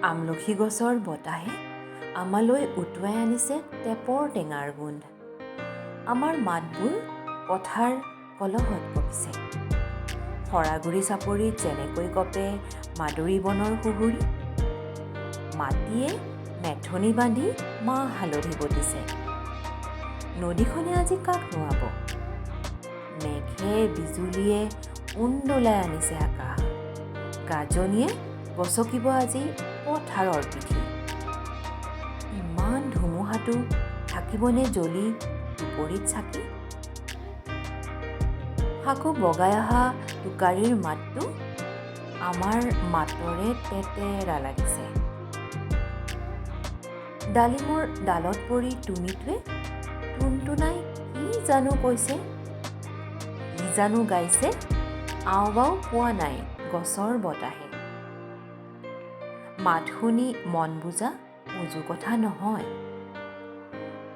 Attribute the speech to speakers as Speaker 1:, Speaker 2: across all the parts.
Speaker 1: আমলখি গছৰ বতাহে আমালৈ উটুৱাই আনিছে টেপৰ টেঙাৰ গোন্ধ। আমাৰ মাতবোৰ কথাৰ কলহত কঁপিছে। সৰাগুৰি চাপৰিত যেনেকৈ কপে মাদৰী বনৰ সুহুৰি, মাটিয়ে মেথনি বান্ধি মাহ হালধি বটিছে। নদীখনে আজি কাক নুৱাব? মেঘে বিজুলীয়ে উন্দোলাই আনিছে আকাশ। গাজনিয়ে গছকিব আজি পথাৰৰ পিঠি। ইমান ধুমুহাটো থাকিবনে জ্বলি দুপৰীত চাকি? সাকু বগাই অহা টোকাৰীৰ মাতটো আমাৰ মাতৰে তেতেৰা লাগিছে। ডালিমৰ ডালত পৰি তুনিটোৱে টুনটুনাই কি জানো কৈছে, কি জানো গাইছে, আওবাও পোৱা নাই গছৰ বতাহে। মাত শুনি মন বুজা উজু কথা নহয়।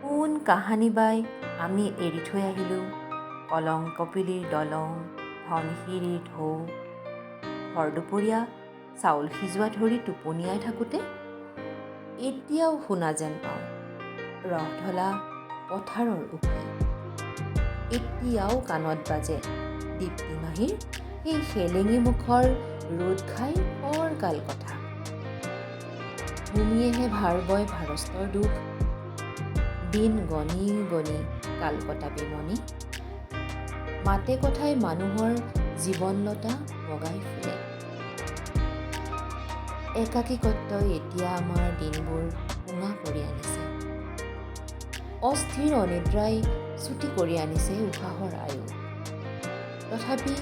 Speaker 1: কোন কাহানী বাই আমি এৰি থৈ আহিলোঁ কলংকপিলিৰ দলং, ধনশিৰিৰ ঢৌ। ভৰ দুপৰীয়া চাউল সিজোৱা ধৰি টোপনিয়াই থাকোঁতে এতিয়াও শুনা যেন পাওঁ ৰসঢলা পথাৰৰ উফে। এতিয়াও কাণত বাজে দীপ্তিমাহীৰ সেই খেলেঙি মুখৰ ৰ'দ ঘাই পৰকাল কথা। ভূমিয়েহে ভাৰ বয় ভাৰস্তৰ দুখ, দিন গণি গণি কাল কটাবি মনি। মাতে কথাই মানুহৰ জীৱনলতা বগাই ফুলে। একাকীত্বই এতিয়া আমাৰ দিনবোৰ কোঙা কৰি আনিছে। অস্থিৰ অনিদ্ৰাই ছুটি কৰি আনিছে উশাহৰ আয়ু। তথাপি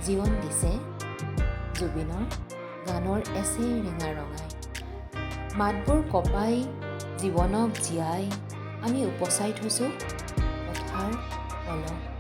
Speaker 1: জীৱন দিছে জুবিনৰ গানৰ এচেৰেঙা ৰঙাই। মাতবোৰ কপাই জীৱনক জীয়াই আমি উপচাই থৈছোঁ কথাৰ কলহ।